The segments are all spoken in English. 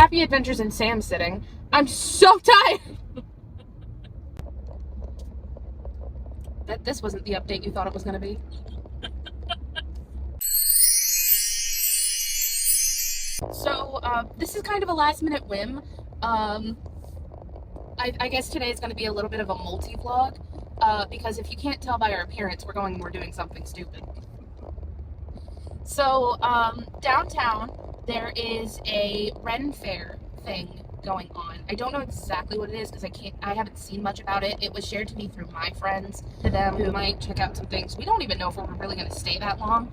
Happy Adventures in Sam sitting. I'm so tired. That this wasn't the update you thought it was going to be. So, this is kind of a last minute whim. I guess today is going to be a little bit of a multi-vlog, because if you can't tell by our appearance, we're doing something stupid. So, downtown, there is a Ren Fair thing going on. I don't know exactly what it is because I haven't seen much about it. It was shared to me through my friends, to them who might check out some things. We don't even know if we're really going to stay that long,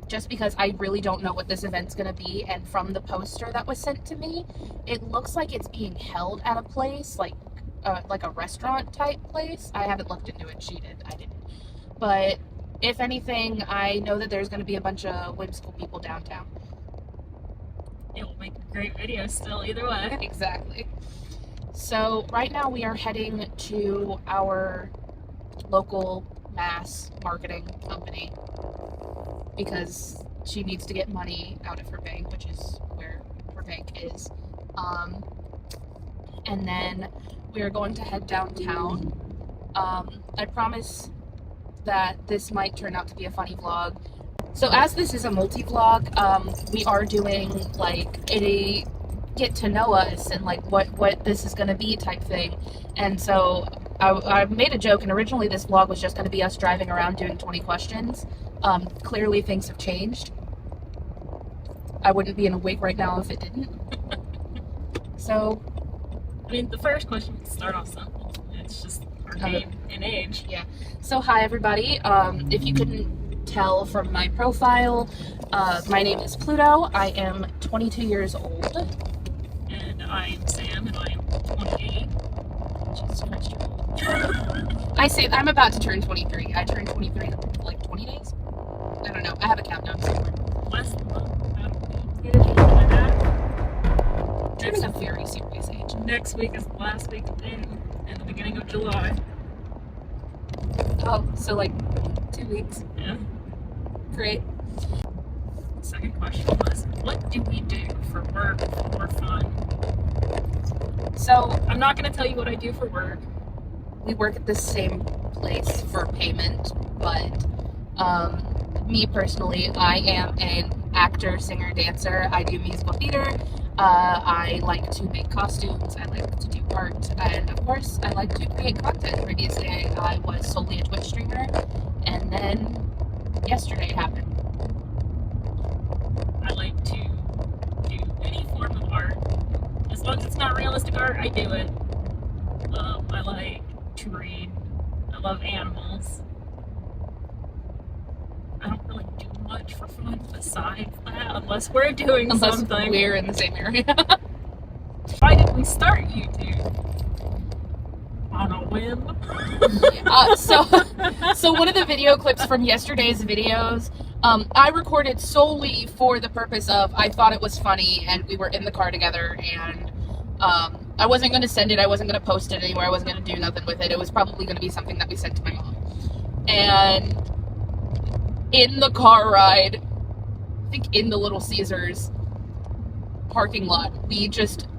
just because I really don't know what this event's going to be. And from the poster that was sent to me, it looks like it's being held at a place like a restaurant type place. I haven't looked into it. She did. I didn't. But if anything, I know that there's going to be a bunch of whimsical people downtown. It will make a great video still, either way. Exactly. So right now we are heading to our local mass marketing company because she needs to get money out of her bank, which is where her bank is. And then we are going to head downtown. I promise that this might turn out to be a funny vlog. So as this is a multi-vlog, we are doing like a get to know us and like what this is going to be type thing. And so I made a joke, and originally this vlog was just going to be us driving around doing 20 questions. Clearly things have changed. I wouldn't be in a wig right now if it didn't. So, I mean, the first question would start off simple. It's just our name and age. Yeah. So hi everybody. If you couldn't tell from my profile, my name is Pluto. I am 22 years old. And I am Sam, and I am 28. Jesus Christ, you're old. I'm about to turn 23. I turned 23 in like 20 days. I don't know. I have a countdown somewhere. Less than that. Turning a very serious age. Next week is the last week of June and the beginning of July. Oh, so like 2 weeks. Yeah. Great. Second question was, what do we do for work or fun? So I'm not going to tell you what I do for work. we work at the same place for payment, but me personally, I am an actor, singer, dancer. I do musical theater. I like to make costumes. I like to do art, and of course, I like to create content. Previously, I was solely a Twitch streamer, and then yesterday happened. I like to do any form of art. As long as it's not realistic art, I do it. I like to read. I love animals. I don't really do much for fun besides that, unless we're doing something. We're in the same area. Why did we start YouTube? On a whim. So one of the video clips from yesterday's videos, I recorded solely for the purpose of I thought it was funny, and we were in the car together, and I wasn't going to send it. I wasn't going to post it anywhere. I wasn't going to do nothing with it. It was probably going to be something that we sent to my mom. And in the car ride, I think in the Little Caesars parking lot, we just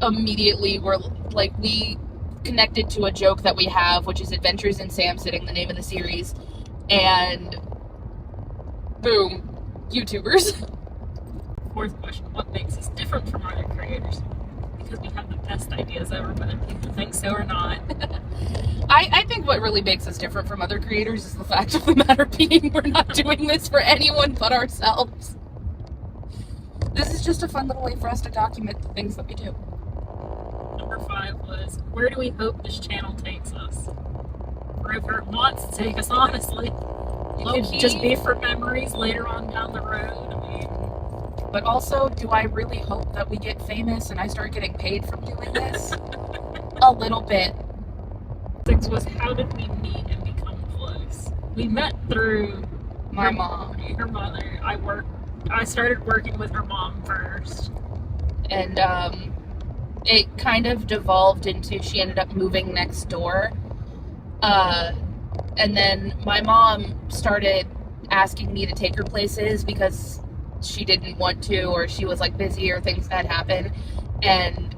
immediately were like, we connected to a joke that we have, which is Adventures in Sam Sitting, the name of the series, and boom, YouTubers. Fourth question, what makes us different from other creators? Because we have the best ideas ever, whether people think so or not. I think what really makes us different from other creators is the fact of the matter being we're not doing this for anyone but ourselves. This is just a fun little way for us to document the things that we do. Number 5 was, where do we hope this channel takes us? Wherever it wants to take us, honestly. It could just be for memories later on down the road. I mean, but also, do I really hope that we get famous and I start getting paid from doing this? A little bit. 6 was, how did we meet and become close? We met through my mom. Her mother. I started working with her mom first. And it kind of devolved into she ended up moving next door. And then my mom started asking me to take her places because she didn't want to, or she was like busy, or things that happened. And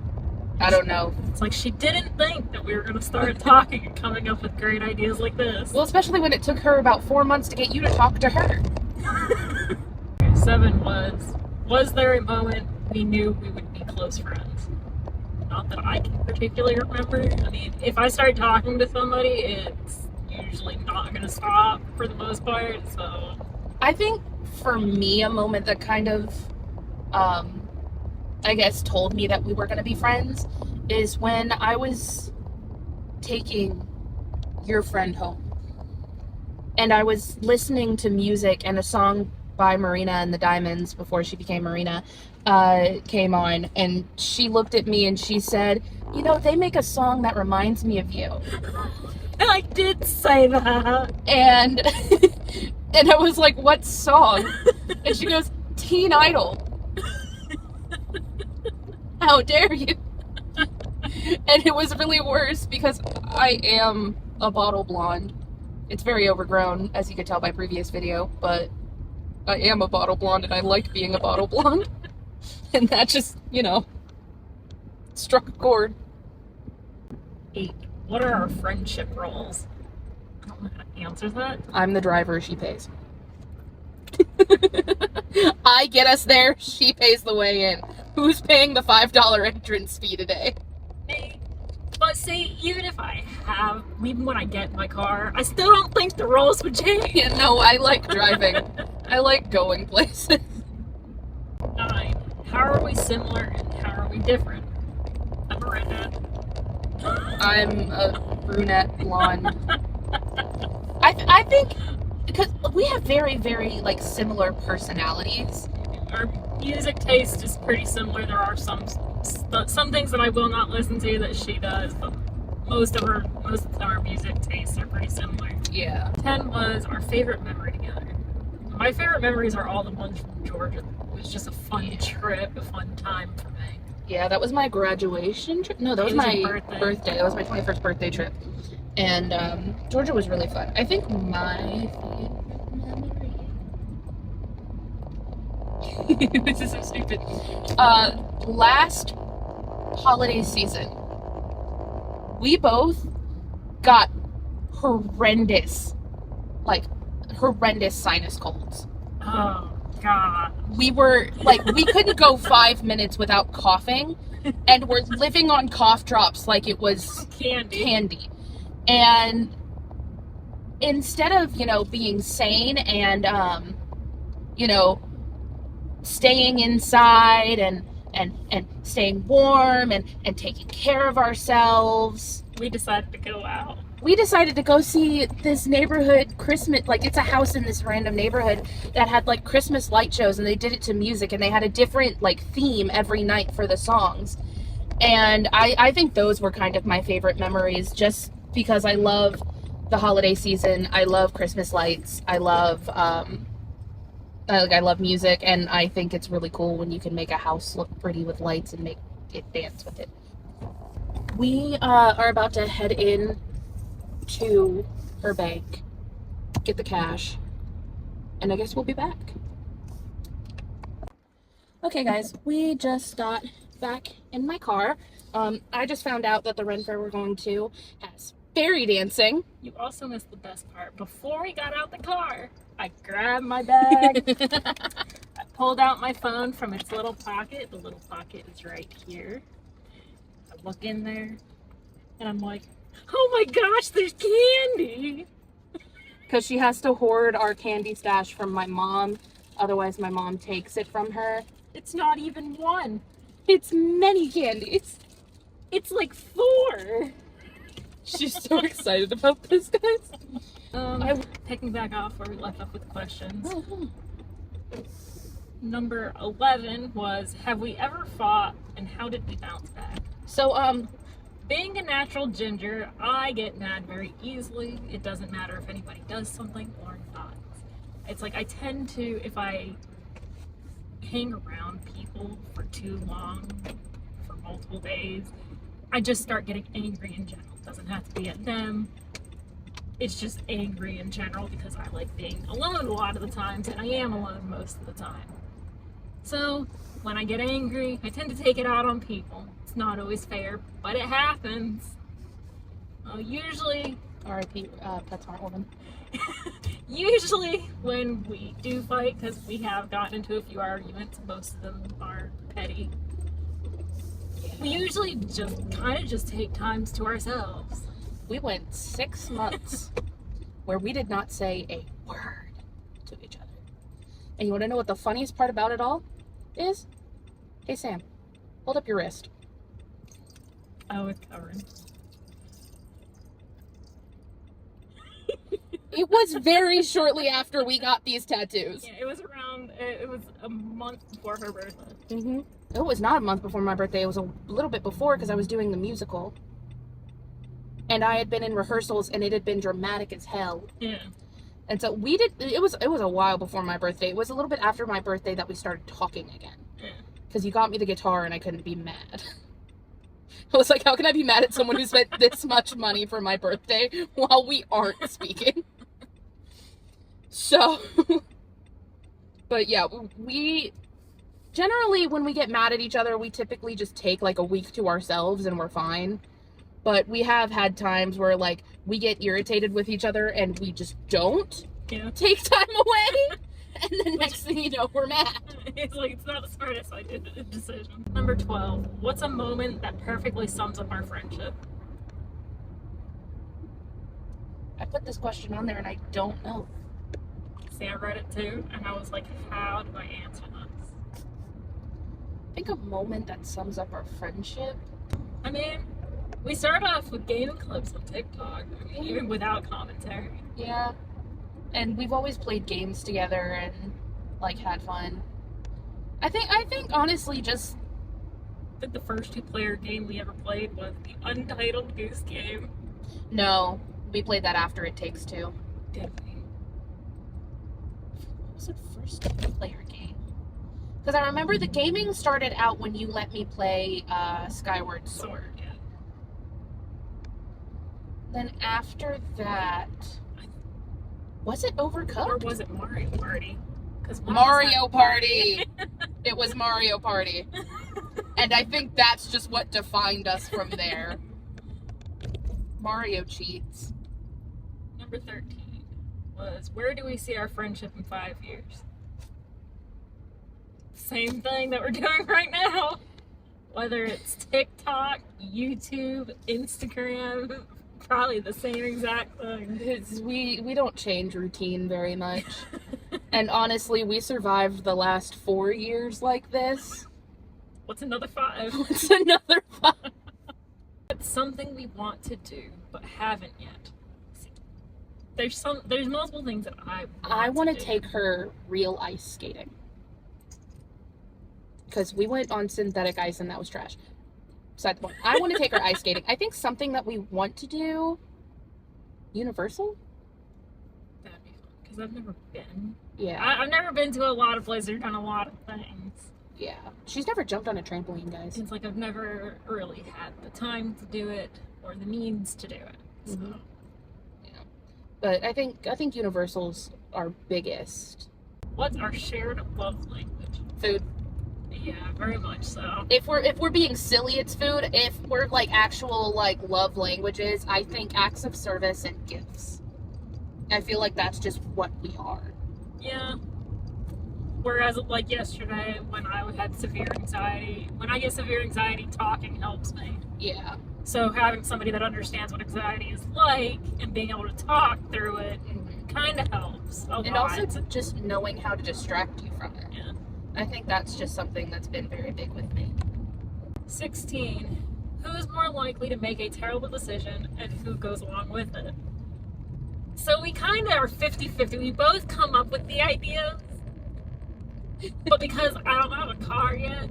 I don't know. It's like she didn't think that we were going to start talking and coming up with great ideas like this. Well, especially when it took her about 4 months to get you to talk to her. 7 was there a moment we knew we would be close friends? Not that I can particularly remember. I mean, if I start talking to somebody, it's usually not going to stop for the most part, so... I think for me, a moment that kind of, I guess, told me that we were going to be friends is when I was taking your friend home. And I was listening to music, and a song by Marina and the Diamonds, before she became Marina, came on, and she looked at me and she said, you know, they make a song that reminds me of you. And I did say that. And and I was like, what song? And she goes, Teen Idol. How dare you? And it was really worse because I am a bottle blonde. It's very overgrown, as you could tell by previous video, but I am a bottle blonde and I like being a bottle blonde. And that just, you know, struck a chord. 8. What are our friendship roles? I don't know how to answer that. I'm the driver, she pays. I get us there, she pays the way in. Who's paying the $5 entrance fee today? Me. But see, even when I get in my car, I still don't think the roles would change. Yeah, no, I like driving. I like going places. 9. How are we similar and how are we different? I'm a redhead. I'm a brunette blonde. I think because we have very, very like similar personalities. Our music taste is pretty similar. There are some things that I will not listen to that she does, but most of our music tastes are pretty similar. Yeah. 10 was our favorite memory together. My favorite memories are all the ones from Georgia. It was just a fun trip, a fun time for me. Yeah, that was my graduation trip. No, that was my birthday. That was my 21st birthday trip. And Georgia was really fun. I think my favorite memory... This is so stupid. Last holiday season, we both got horrendous sinus colds. Oh, God. We were, like, we couldn't go 5 minutes without coughing, and we're living on cough drops like it was candy. And instead of, you know, being sane and, you know, staying inside and staying warm and taking care of ourselves, we decided to go out. We decided to go see this neighborhood Christmas, like it's a house in this random neighborhood that had like Christmas light shows, and they did it to music, and they had a different like theme every night for the songs. And I think those were kind of my favorite memories, just because I love the holiday season. I love Christmas lights. I love music, and I think it's really cool when you can make a house look pretty with lights and make it dance with it. We are about to head in to her bank, get the cash, and I guess we'll be back. Okay guys, we just got back in my car. I just found out that the Ren Fair we're going to has fairy dancing. You also missed the best part. Before we got out the car, I grabbed my bag, I pulled out my phone from its little pocket. The little pocket is right here. I look in there, and I'm like, oh my gosh, there's candy! Because she has to hoard our candy stash from my mom, otherwise my mom takes it from her. It's not even one. It's many candies. It's like 4. She's so excited about this, guys. Picking back off where we left off with questions. Number 11 was, have we ever fought, and how did we bounce back? So, being a natural ginger, I get mad very easily. It doesn't matter if anybody does something or not. It's like I tend to, if I hang around people for too long, for multiple days, I just start getting angry in general. It doesn't have to be at them. It's just angry in general because I like being alone a lot of the times, and I am alone most of the time. So, when I get angry, I tend to take it out on people. It's not always fair, but it happens. Usually, R.I.P. PetSmart woman. Usually when we do fight, because we have gotten into a few arguments, most of them are petty, we usually just take times to ourselves. We went 6 months where we did not say a word to each other. And you want to know what the funniest part about it all is? Hey, Sam, hold up your wrist. Oh, it's covered. It was very shortly after we got these tattoos. Yeah, it was a month before her birthday. Mm-hmm. It was not a month before my birthday. It was a little bit before because I was doing the musical. And I had been in rehearsals and it had been dramatic as hell. Yeah. And so it was a while before my birthday. It was a little bit after my birthday that we started talking again. Yeah. Because you got me the guitar and I couldn't be mad. I was like, how can I be mad at someone who spent this much money for my birthday while we aren't speaking? So, but yeah, we generally, when we get mad at each other, we typically just take like a week to ourselves and we're fine. But we have had times where like we get irritated with each other and we just don't take time away. And then next thing you know, we're mad. It's like, it's not the smartest decision. Number 12. What's a moment that perfectly sums up our friendship? I put this question on there and I don't know. See, I read it too, and I was like, how do I answer this? I think a moment that sums up our friendship. I mean, we started off with gaming clips on TikTok, I mean, even without commentary. Yeah. And we've always played games together and like had fun. I think honestly just I think the first 2-player game we ever played was the Untitled Goose Game. no, we played that after It Takes Two. Did we? What was the first 2-player game? Because I remember the gaming started out when you let me play Skyward Sword. Yeah. Then after that, was it Overcooked? Or was it Mario Party? Mario Party! It was Mario Party. And I think that's just what defined us from there. Mario cheats. Number 13 was, where do we see our friendship in 5 years? Same thing that we're doing right now. Whether it's TikTok, YouTube, Instagram, probably the same exact thing. We don't change routine very much. And honestly, we survived the last 4 years like this. What's another 5? What's another 5? It's something we want to do, but haven't yet. There's multiple things that I want to take her real ice skating. Because we went on synthetic ice and that was trash. Beside the point. I want to take her ice skating. I think something that we want to do, Universal? That'd be fun, because I've never been. Yeah. I've never been to a lot of places or done a lot of things. Yeah. She's never jumped on a trampoline, guys. It's like I've never really had the time to do it or the means to do it. So. Mm-hmm. Yeah. But I think Universal's our biggest. What's our shared love language? Food. Yeah, very much so. If we're being silly, it's food. If we're like actual like love languages, I think acts of service and gifts. I feel like that's just what we are. Yeah. Whereas like yesterday when I had severe anxiety, when I get severe anxiety, talking helps me. Yeah. So having somebody that understands what anxiety is like and being able to talk through it kind of helps a lot. And also just knowing how to distract you from it. Yeah. I think that's just something that's been very big with me. 16. Who is more likely to make a terrible decision and who goes along with it? So we kind of are 50-50. We both come up with the ideas, but because I don't have a car yet,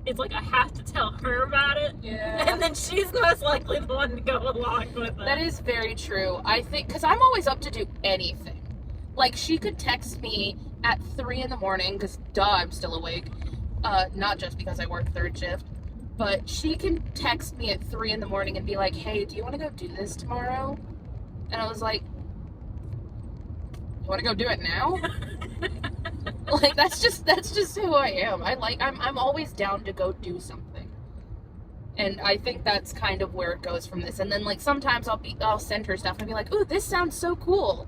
it's like I have to tell her about it. Yeah. And then she's most likely the one to go along with it. That is very true. I think, because I'm always up to do anything. Like, she could text me at 3 in the morning, because duh, I'm still awake. Not just because I work third shift. But she can text me at 3 in the morning and be like, hey, do you want to go do this tomorrow? And I was like, you want to go do it now? Like, that's just who I am. I'm always down to go do something. And I think that's kind of where it goes from this. And then, like, sometimes I'll send her stuff and be like, ooh, this sounds so cool.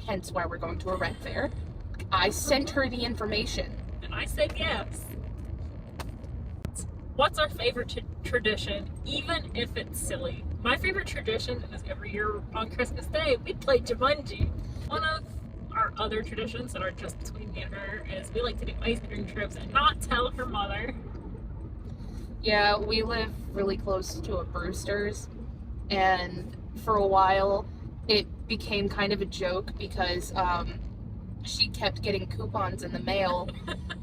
Hence why we're going to a red fair. I sent her the information. And I said yes. What's our favorite tradition, even if it's silly? My favorite tradition is every year on Christmas Day, we play Jumanji. One of our other traditions that are just between me and her is we like to do ice cream trips and not tell her mother. Yeah, we live really close to a Brewster's, and for a while it became kind of a joke because she kept getting coupons in the mail,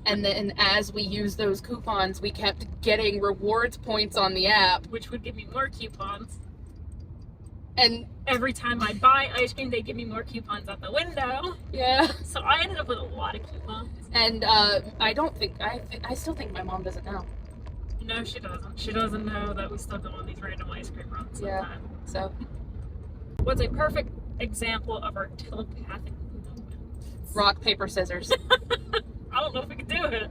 and then as we used those coupons, we kept getting rewards points on the app, which would give me more coupons. And every time I buy ice cream, they give me more coupons at the window. Yeah. So I ended up with a lot of coupons. And I still think my mom doesn't know. No, she doesn't. She doesn't know that we still go on these random ice cream runs sometimes. Yeah. So, what's a perfect example of our telepathic movement? Rock, paper, scissors. I don't know if we can do it.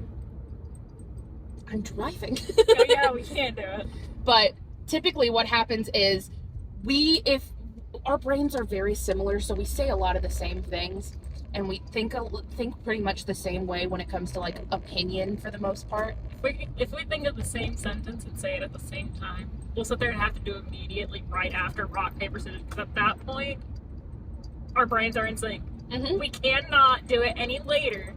I'm driving. Oh, yeah, we can do it. But typically what happens is if our brains are very similar, so we say a lot of the same things, and we think pretty much the same way when it comes to, like, opinion for the most part. If we think of the same sentence and say it at the same time, we'll sit there and have to do it immediately right after rock, paper, scissors, because at that point, our brains are in sync. Mm-hmm. We cannot do it any later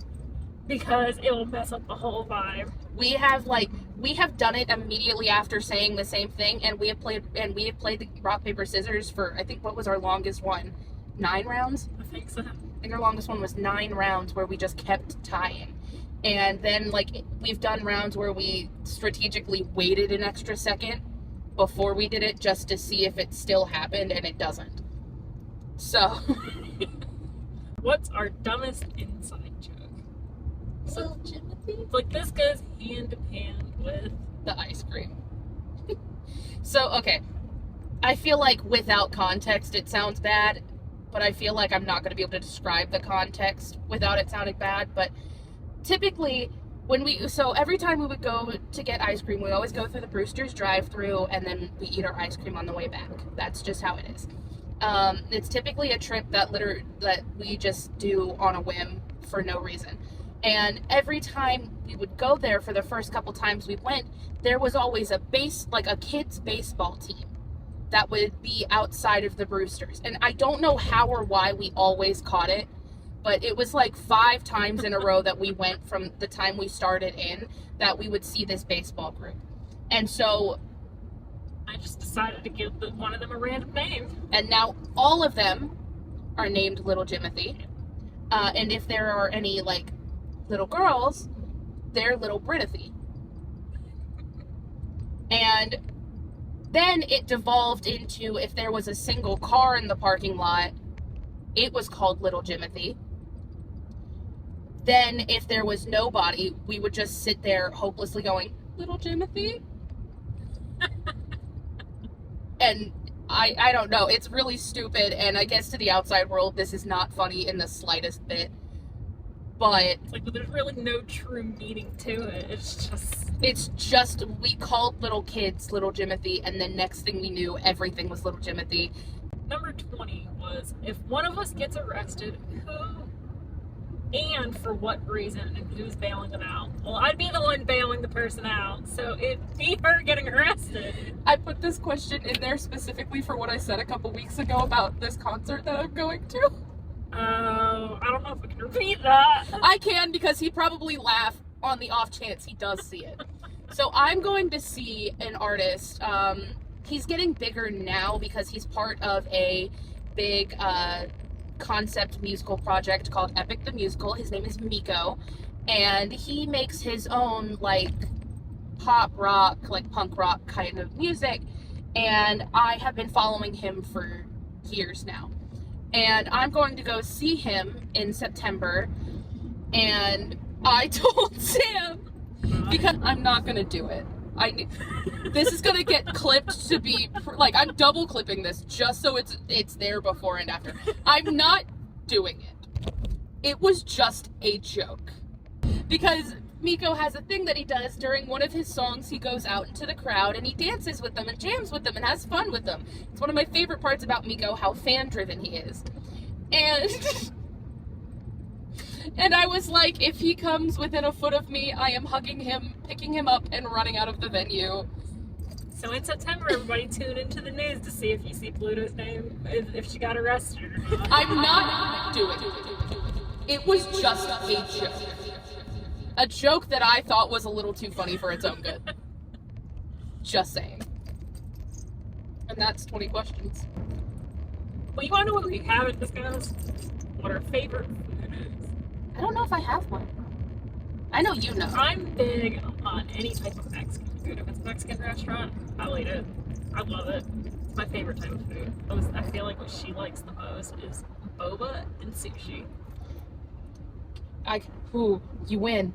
because it will mess up the whole vibe. We have done it immediately after saying the same thing, and we have played the rock, paper, scissors for, I think, what was our longest one? 9 rounds? I think so. I think our longest one was 9 rounds where we just kept tying. And then, like, we've done rounds where we strategically waited an extra second before we did it just to see if it still happened, and it doesn't. So. What's our dumbest inside joke? So, like, this goes hand in hand with the ice cream. So, okay. I feel like without context it sounds bad, but I feel like I'm not going to be able to describe the context without it sounding bad. But typically, every time we would go to get ice cream, we always go through the Brewster's drive-thru, and then we eat our ice cream on the way back. That's just how it is. It's typically a trip that we just do on a whim for no reason. And every time we would go there, for the first couple times we went, there was always a kid's baseball team that would be outside of the Brewster's. And I don't know how or why we always caught it, but it was like 5 times in a row that we went from the time we started in that we would see this baseball group. And so I just decided to give one of them a random name. And now all of them are named Little Jimothy. And if there are any, like, little girls, they're Little Britothy. And then it devolved into, if there was a single car in the parking lot, it was called Little Jimothy. Then if there was nobody, we would just sit there hopelessly going, Little Jimothy? And I don't know, it's really stupid, and I guess to the outside world this is not funny in the slightest bit. But it's like, there's really no true meaning to it. It's just we called little kids Little Jimothy, and then next thing we knew, everything was Little Jimothy. Number 20 was, if one of us gets arrested, who and for what reason, and who's bailing them out? Well, I'd be the one bailing the person out, so it'd be her getting arrested. I put this question in there specifically for what I said a couple weeks ago about this concert that I'm going to. Oh, I don't know if we can repeat that. I can, because he'd probably laugh on the off chance he does see it. So I'm going to see an artist. He's getting bigger now because he's part of a big concept musical project called Epic the Musical. His name is Miko, and he makes his own, like, pop rock, like punk rock kind of music, and I have been following him for years now. And I'm going to go see him in September, and I told Sam, because I'm not going to do it. This is going to get clipped to be, like, I'm double clipping this just so it's there before and after. I'm not doing it. it was just a joke. Because Miko has a thing that he does during one of his songs. He goes out into the crowd and he dances with them and jams with them and has fun with them. It's one of my favorite parts about Miko, how fan-driven he is. And and I was like, if he comes within a foot of me, I am hugging him, picking him up, and running out of the venue. So in September, everybody tune into the news to see if you see Pluto's name, if she got arrested or not. I'm not doing it. It was just a joke. A joke that I thought was a little too funny for its own good. Just saying. And that's 20 questions. Well, you want to know what we haven't discussed? What our favorite food is. I don't know if I have one. I know you know. I'm big on any type of Mexican food. If it's a Mexican restaurant, I'll eat it. I love it. It's my favorite type of food. I feel like what she likes the most is boba and sushi. Ooh, you win.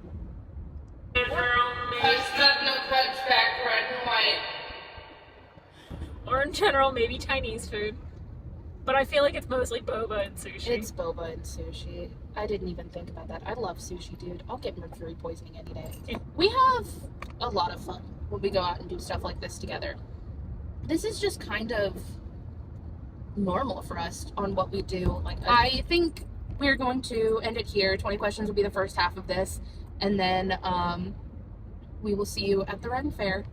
Or in general, maybe Chinese food. But I feel like it's mostly boba and sushi. It's boba and sushi. I didn't even think about that. I love sushi, dude. I'll get mercury poisoning any day. Yeah. We have a lot of fun when we go out and do stuff like this together. This is just kind of normal for us on what we do. Like, I think we're going to end it here. 20 questions will be the first half of this. And then we will see you at the Ren Fair.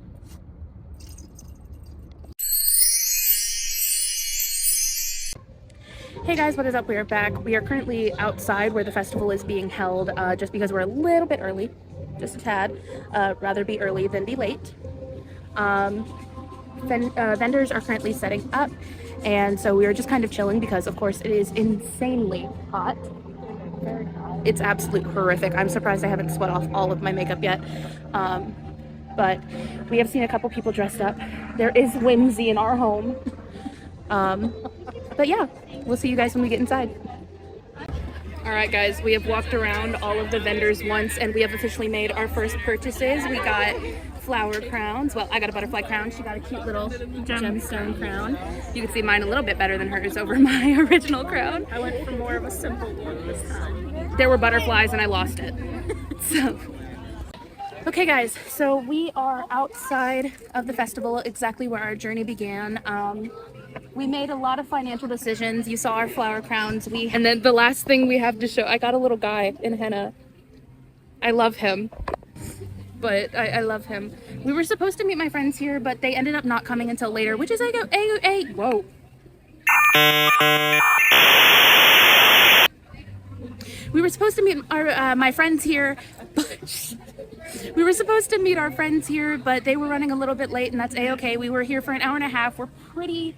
Hey guys, what is up? We are back. We are currently outside where the festival is being held, just because we're a little bit early, just a tad. Rather be early than be late. Vendors are currently setting up, and so we are just kind of chilling because, of course, it is insanely hot. Very hot. It's absolutely horrific. I'm surprised I haven't sweat off all of my makeup yet. But we have seen a couple people dressed up. There is whimsy in our home. But yeah, we'll see you guys when we get inside. All right, guys, we have walked around all of the vendors once, and we have officially made our first purchases. We got flower crowns. Well, I got a butterfly crown. She got a cute little gemstone crown. You can see mine a little bit better than hers over my original crown. I went for more of a simple one this time. There were butterflies, and I lost it. So, okay, guys, so we are outside of the festival, exactly where our journey began. We made a lot of financial decisions. You saw our flower crowns. And then the last thing we have to show, I got a little guy in henna. I love him. But I love him. We were supposed to meet my friends here, but they ended up not coming until later, which is whoa. We were supposed to meet my friends here, but we were supposed to meet our friends here, but they were running a little bit late, and that's a-okay. We were here for an hour and a half. We're pretty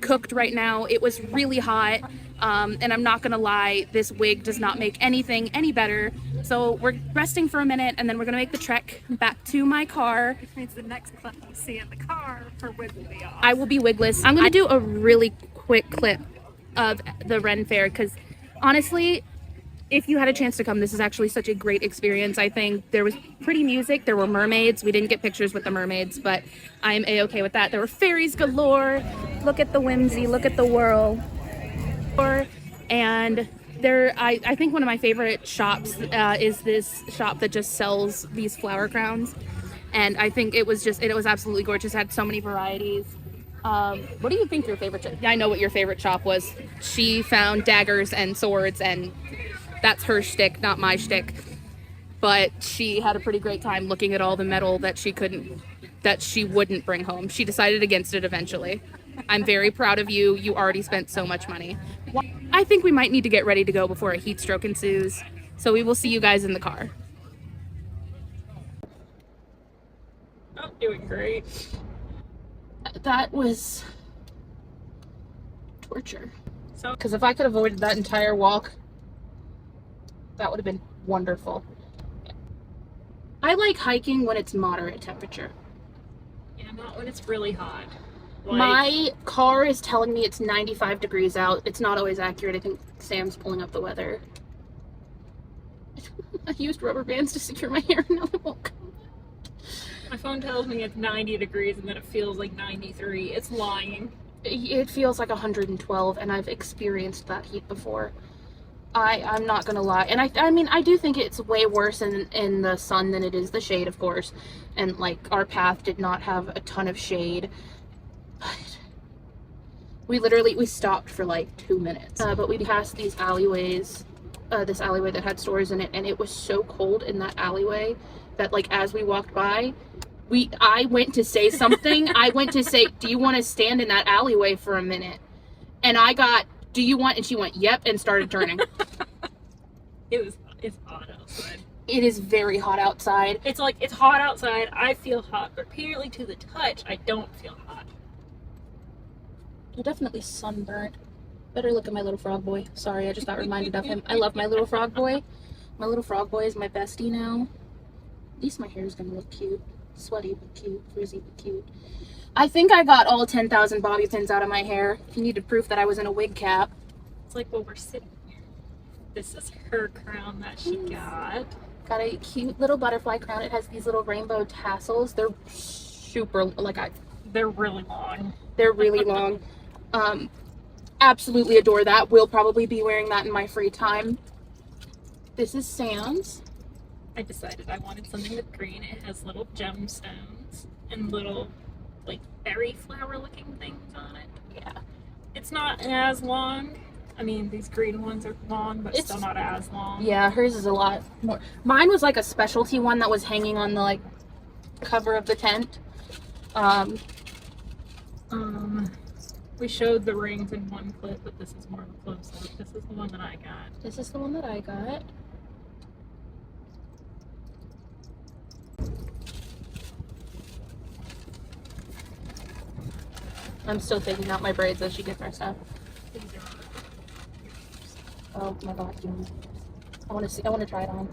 cooked right now. It was really hot, and I'm not gonna lie, this wig does not make anything any better. So we're resting for a minute, and then we're gonna make the trek back to my car. Which means the next clip you see in the car, her wig will be off. I will be wigless. I'm gonna do a really quick clip of the Ren Fair, because honestly, if you had a chance to come, this is actually such a great experience. I think there was pretty music. There were mermaids. We didn't get pictures with the mermaids, but I am a-okay with that. There were fairies galore. Look at the whimsy. Look at the whirl. And there, I think one of my favorite shops is this shop that just sells these flower crowns. And I think it was absolutely gorgeous. It had so many varieties. What do you think your favorite shop? I know what your favorite shop was. She found daggers and swords, and that's her shtick, not my shtick. But she had a pretty great time looking at all the metal that she wouldn't bring home. She decided against it eventually. I'm very proud of you. You already spent so much money. I think we might need to get ready to go before a heat stroke ensues. So we will see you guys in the car. I'm doing great. That was torture. So, Because if I could have avoided that entire walk, that would have been wonderful. I like hiking when it's moderate temperature. yeah, not when it's really hot. Like, My car is telling me it's 95 degrees out. It's not always accurate. I think Sam's pulling up the weather. I used rubber bands to secure my hair, and now it won't come. my phone tells me it's 90 degrees and then it feels like 93. It's lying. It feels like 112, and I've experienced that heat before. I'm not gonna lie, and I mean, I do think it's way worse in the sun than it is the shade, of course, and like our path did not have a ton of shade, but we stopped for like 2 minutes, but we passed these alleyways, this alleyway that had stores in it, and it was so cold in that alleyway that like as we walked by, I went to say something. I went to say, do you want to stand in that alleyway for a minute? And I got, do you want? And she went, yep, and started turning. It's hot outside. It is very hot outside. It's like, it's hot outside. I feel hot, but apparently to the touch, I don't feel hot. You're definitely sunburnt. Better look at my little frog boy. Sorry, I just got reminded of him. I love my little frog boy. My little frog boy is my bestie now. At least my hair is gonna look cute. Sweaty but cute, frizzy but cute. I think I got all 10,000 bobby pins out of my hair. If you needed proof that I was in a wig cap. It's like while we're sitting here. This is her crown that she got. Got a cute little butterfly crown. It has these little rainbow tassels. They're super, they're really long. They're really long. Absolutely adore that. Will probably be wearing that in my free time. This is Sam's. I decided I wanted something with green. It has little gemstones and little, like, berry flower looking things on it. Yeah. It's not as long. I mean, these green ones are long, but still not as long. Yeah, hers is a lot more. Mine was like a specialty one that was hanging on the, like, cover of the tent. We showed the rings in one clip, but this is more of a close-up. This is the one that I got. This is the one that I got. I'm still taking out my braids as she gets her stuff. Oh my god, I want to try it on.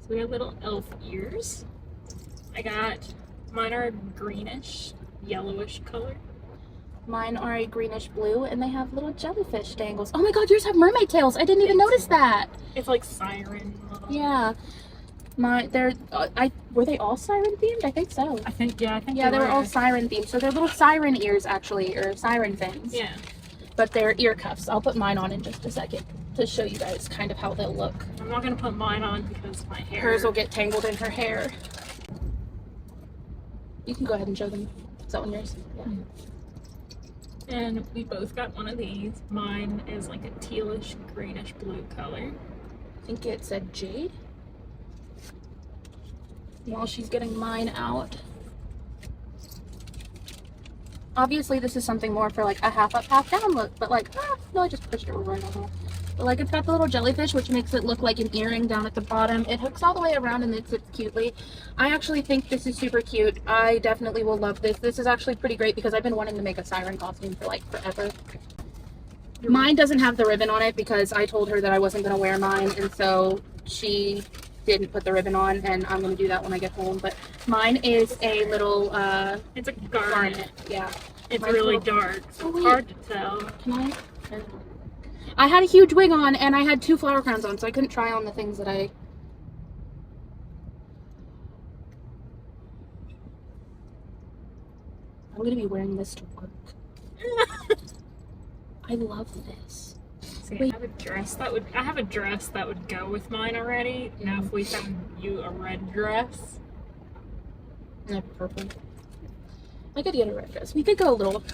So we have little elf ears. Mine are greenish, yellowish color. Mine are a greenish blue, and they have little jellyfish dangles. Oh my god, yours have mermaid tails. I didn't even notice that. It's like siren. Yeah. Were they all siren themed? I think so. I think they were all siren themed. So they're little siren ears, actually, or siren things. Yeah. But they're ear cuffs. I'll put mine on in just a second to show you guys kind of how they'll look. I'm not gonna put mine on because my hair. Hers will get tangled in her hair. You can go ahead and show them. Is that one yours? Yeah. And we both got one of these. Mine is like a tealish, greenish blue color. I think it said jade. While she's getting mine out. Obviously, this is something more for like a half up, half down look, but like, no, I just pushed it right on there. But like, it's got the little jellyfish, which makes it look like an earring down at the bottom. It hooks all the way around and it sits cutely. I actually think this is super cute. I definitely will love this. This is actually pretty great because I've been wanting to make a siren costume for like forever. Mine doesn't have the ribbon on it because I told her that I wasn't going to wear mine, and so she didn't put the ribbon on, and I'm going to do that when I get home. But mine is a little it's a garnet. Yeah, it's really dark, so it's hard to tell. Can I had a huge wig on, and I had 2 flower crowns on, so I couldn't try on the things that I'm going to be wearing this to work. I love this. See, I have a dress that would go with mine already. Now if we found you a red dress. No, purple. I could get a red dress. We could go a little.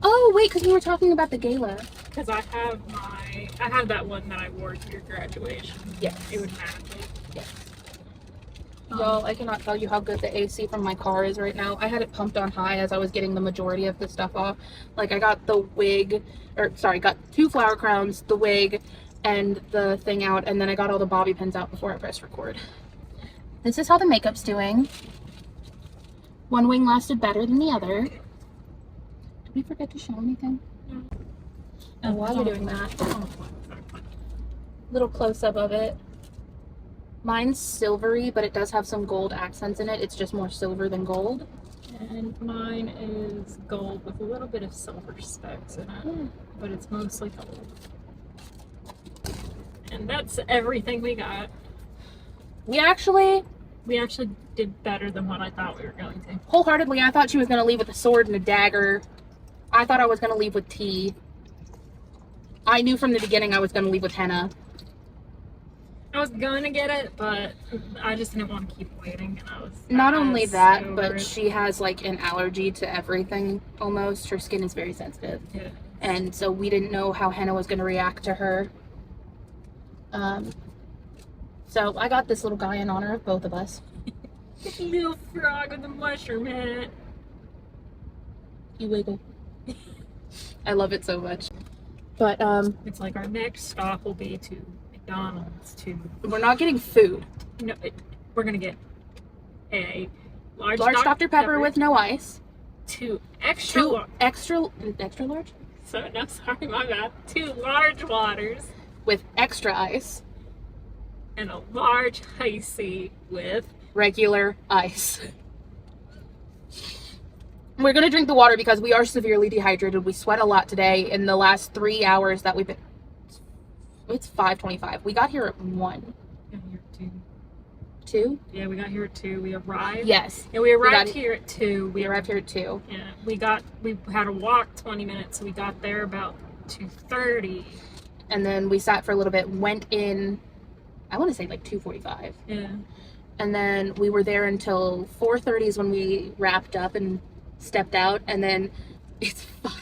Oh wait, because we were talking about the gala. Because I have that one that I wore to your graduation. Yes. It would match it. Yes. Y'all, I cannot tell you how good the AC from my car is right now. I had it pumped on high as I was getting the majority of the stuff off. Like, I got the wig, got 2 flower crowns, the wig, and the thing out, and then I got all the bobby pins out before I pressed record. This is how the makeup's doing. One wing lasted better than the other. Did we forget to show anything? No. And while you're doing that, little close-up of it. Mine's silvery, but it does have some gold accents in it. It's just more silver than gold. And mine is gold with a little bit of silver specks in it, but it's mostly gold. And that's everything we got. We actually did better than what I thought we were going to. Wholeheartedly, I thought she was going to leave with a sword and a dagger. I thought I was going to leave with tea. I knew from the beginning I was going to leave with henna. I was gonna get it, but I just didn't want to keep waiting. And I was Not only that, over but it. she has like an allergy to everything almost. Her skin is very sensitive. Yeah. And so we didn't know how henna was going to react to her. So I got this little guy in honor of both of us. Little frog with a mushroom head. You wiggle. I love it so much. But It's like our next stop will be to McDonald's to. we're not getting food. No, we're gonna get a large Dr. Pepper with no ice. Two extra. Two extra large So no, sorry, my bad. 2 large waters with extra ice. and a large icy with. Regular ice. We're gonna drink the water because we are severely dehydrated. We sweat a lot today. In the last 3 hours that we've been. It's 5:25. We got here at 1. We got here at 2. 2? Yeah, we got here at 2. We arrived. Yes. Yeah, we arrived here at 2. We arrived here at 2. Yeah, we had to walk 20 minutes, so we got there about 2:30. And then we sat for a little bit, went in, I want to say like 2:45. Yeah. And then we were there until 4:30 is when we wrapped up and stepped out, and then it's 5.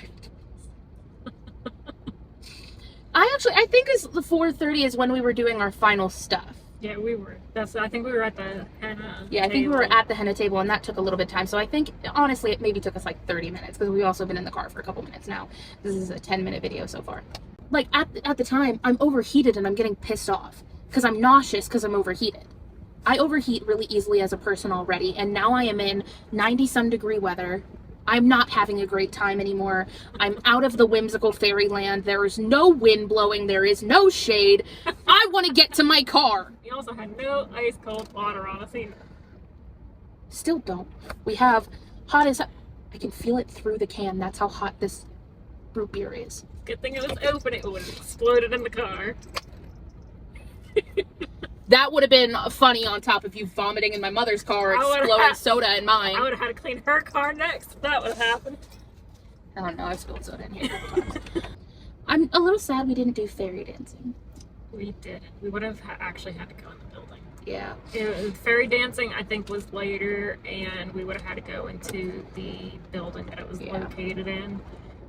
I think it's the 4:30 is when we were doing our final stuff. Yeah, we were. I think we were at the henna. Yeah, I think we table. were at the henna table, and that took a little bit of time. So I think, honestly, it maybe took us like 30 minutes because we've also been in the car for a couple minutes now. This is a 10-minute video so far. Like, at the time, I'm overheated and I'm getting pissed off because I'm nauseous because I'm overheated. I overheat really easily as a person already, and now I am in 90-some degree weather. I'm not having a great time anymore. I'm out of the whimsical fairyland. There is no wind blowing. There is no shade. I want to get to my car. We also had no ice cold water on us either. Still don't. We have hot as... I can feel it through the can. That's how hot this root beer is. Good thing it was open. It would have exploded in the car. That would have been funny on top of you vomiting in my mother's car, exploding soda in mine. I would have had to clean her car next if that would have happened. I don't know. I've spilled soda in here a couple times. I'm a little sad we didn't do fairy dancing. We did. We would have actually had to go in the building. Yeah. Fairy dancing, I think, was later, and we would have had to go into the building that it was located in.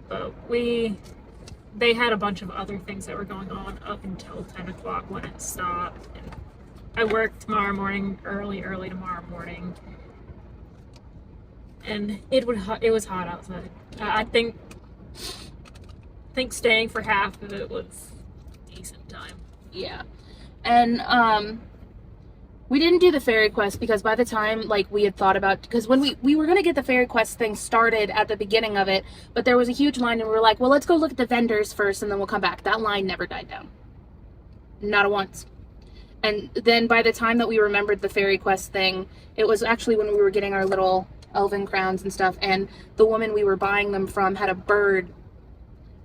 But they had a bunch of other things that were going on up until 10 o'clock when it stopped. And I work tomorrow morning, early tomorrow morning. And it was hot outside. I think staying for half of it was decent time. Yeah. And we didn't do the fairy quest because by the time like we had thought about, because when we were going to get the fairy quest thing started at the beginning of it, but there was a huge line and we were like, well, let's go look at the vendors first and then we'll come back. That line never died down. Not once. And then by the time that we remembered the fairy quest thing, it was actually when we were getting our little elven crowns and stuff, and the woman we were buying them from had a bird,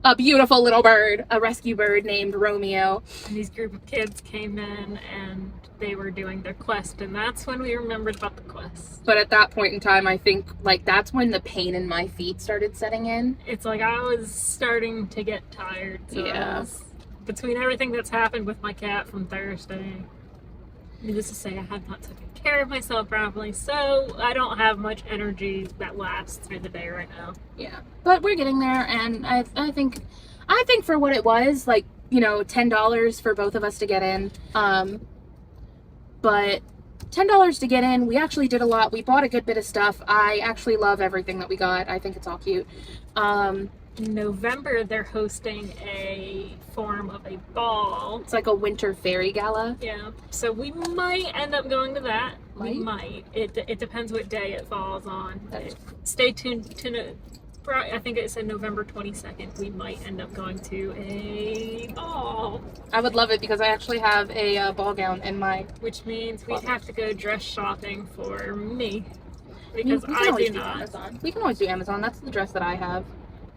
a beautiful little bird, a rescue bird named Romeo. And these group of kids came in and they were doing their quest, and that's when we remembered about the quest. But at that point in time, I think like that's when the pain in my feet started setting in. It's like I was starting to get tired. So yeah. Between everything that's happened with my cat from Thursday, needless to say, I have not taken care of myself properly, so I don't have much energy that lasts through the day right now. Yeah, but we're getting there, and I think for what it was, like, you know, $10 for both of us to get in. But $10 to get in, we actually did a lot. We bought a good bit of stuff. I actually love everything that we got. I think it's all cute. In November, they're hosting a form of a ball. It's like a winter fairy gala. Yeah, so we might end up going to that. Might? We might. It depends what day it falls on. Stay tuned to, I think it said November 22nd. We might end up going to a ball. I would love it because I actually have a ball gown in my... Which means we'd have to go dress shopping for me. Because we I can do not. Amazon. We can always do Amazon. That's the dress that I have.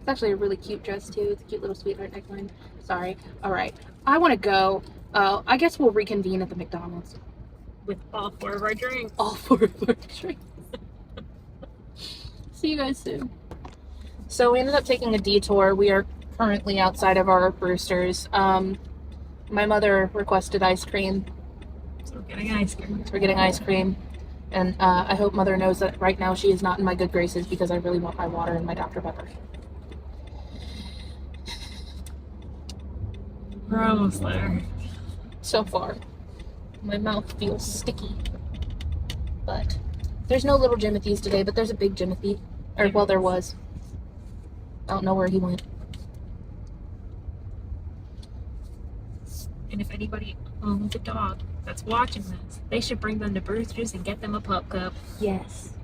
It's actually a really cute dress too. It's a cute little sweetheart neckline. Sorry. All right. I want to go. I guess we'll reconvene at the McDonald's. With all 4 of our drinks. All 4 of our drinks. See you guys soon. So we ended up taking a detour. We are currently outside of our Brewster's. My mother requested ice cream. So we're getting ice cream. So we're getting ice cream. And I hope Mother knows that right now she is not in my good graces because I really want my water and my Dr. Pepper. We're almost there. So far. My mouth feels sticky. But there's no little Jimothy's today, but there's a big Jimothy. Or, well, there was. I don't know where he went. And if anybody owns a dog that's watching this, they should bring them to Brewster's and get them a pup cup. Yes.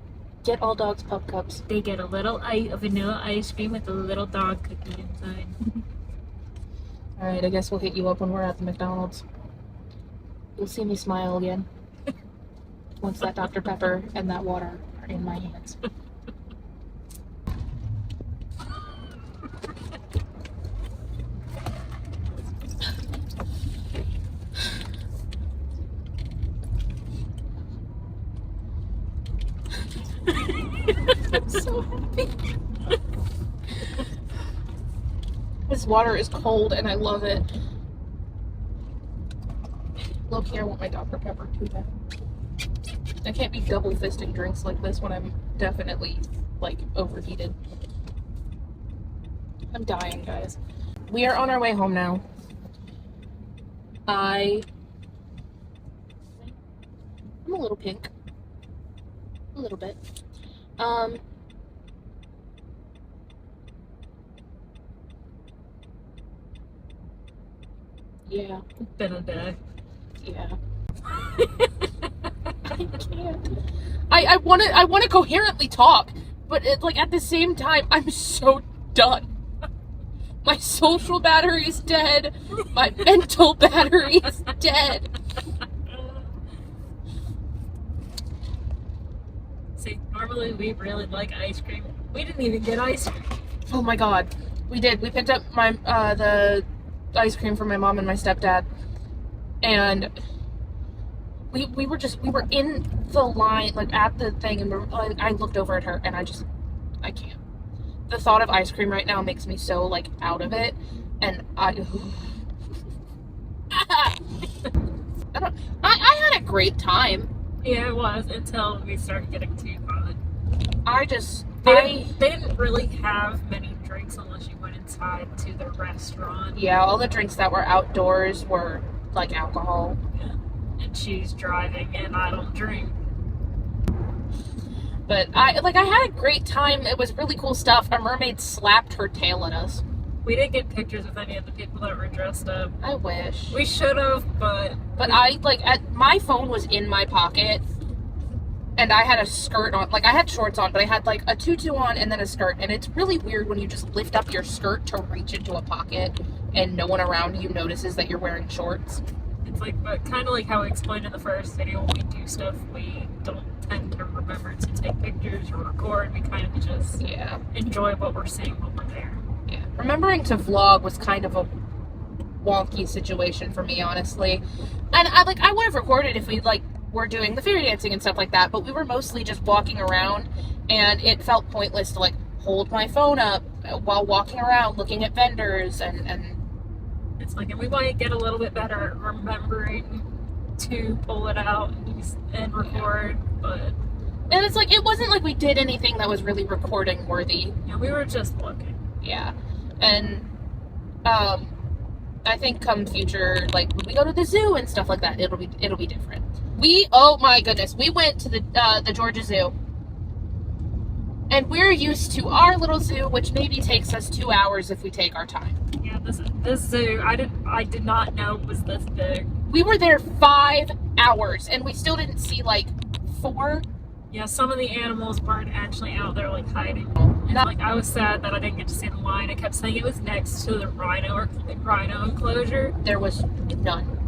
Get all dogs pup cups. They get a little vanilla ice cream with a little dog cookie inside. Alright, I guess we'll hit you up when we're at the McDonald's. You'll see me smile again. Once that Dr. Pepper and that water are in my hands. I'm so happy. This water is cold and I love it. Look here, I want my Dr. Pepper too bad. I can't be double fisting drinks like this when I'm definitely like overheated. I'm dying, guys. We are on our way home now. I'm a little pink. A little bit. Yeah. It's been a day. Yeah. I can't. I want to coherently talk, but like at the same time, I'm so done. My social battery is dead. My mental battery is dead. See, normally we really like ice cream. We didn't even get ice cream. Oh my god, we did. We picked up my the ice cream for my mom and my stepdad, and we were in the line, like at the thing, and I looked over at her and I can't. The thought of ice cream right now makes me so like out of it, and I had a great time. Yeah, it was until we started getting too hot. They didn't really have many drinks unless you went inside to the restaurant. Yeah, all the drinks that were outdoors were like alcohol. Yeah. And she's driving and I don't drink. But I had a great time. It was really cool stuff. A mermaid slapped her tail at us. We didn't get pictures with any of the people that were dressed up. I wish. We should have, but my phone was in my pocket, and I had a skirt on. Like, I had shorts on, but I had like a tutu on and then a skirt. And it's really weird when you just lift up your skirt to reach into a pocket and no one around you notices that you're wearing shorts. It's like, but kind of like how I explained in the first video, when we do stuff, we don't tend to remember to take pictures or record. We kind of just enjoy what we're seeing while we're there. Yeah. Remembering to vlog was kind of a wonky situation for me, honestly. And I would have recorded if we were doing the fairy dancing and stuff like that, but we were mostly just walking around, and it felt pointless to hold my phone up while walking around looking at vendors and it's like, and we might get a little bit better at remembering to pull it out and record, but and it's like, it wasn't like we did anything that was really recording worthy. Yeah, we were just looking. Yeah. And I think come future, when we go to the zoo and stuff like that, it'll be different. Oh my goodness, we went to the Georgia Zoo, and we're used to our little zoo, which maybe takes us 2 hours if we take our time. Yeah, this zoo, I did not know was this big. We were there 5 hours, and we still didn't see 4. Yeah, some of the animals weren't actually out there hiding. And I was sad that I didn't get to see the lion. I kept saying it was next to the rhino enclosure. There was none.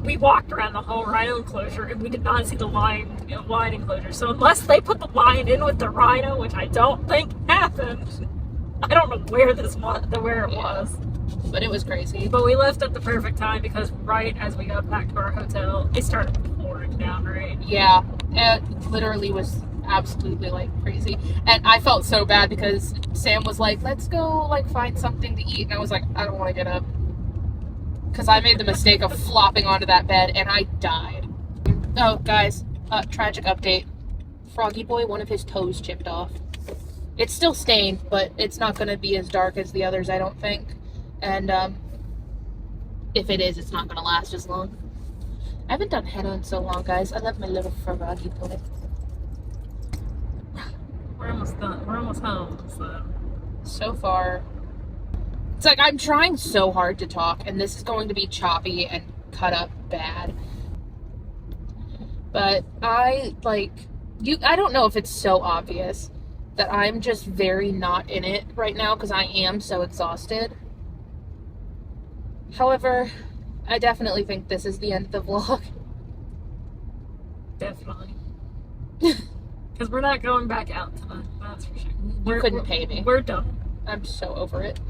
We walked around the whole rhino enclosure and we did not see the lion enclosure. So unless they put the lion in with the rhino, which I don't think happened, I don't know where it was. But it was crazy. But we left at the perfect time because right as we got back to our hotel, it started pouring down rain. Yeah, it literally was absolutely like crazy. And I felt so bad because Sam was like, let's go like find something to eat. And I was like, I don't want to get up. Because I made the mistake of flopping onto that bed and I died. Oh, guys, tragic update. Froggy Boy, one of his toes chipped off. It's still stained, but it's not going to be as dark as the others, I don't think. And if it is, it's not going to last as long. I haven't done henna in so long, guys. I love my little Froggy Boy. We're almost done. We're almost home, so. So far, it's like I'm trying so hard to talk, and this is going to be choppy and cut up bad. But I don't know if it's so obvious that I'm just very not in it right now because I am so exhausted. However, I definitely think this is the end of the vlog. Definitely. Because we're not going back out tonight, that's for sure. You couldn't pay me. We're done. I'm so over it.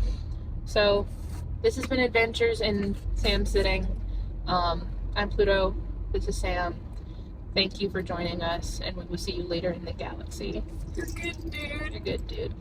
So, this has been Adventures in Sam Sitting. I'm Pluto. This is Sam. Thank you for joining us, and we will see you later in the galaxy. You're good, dude. You're good, dude.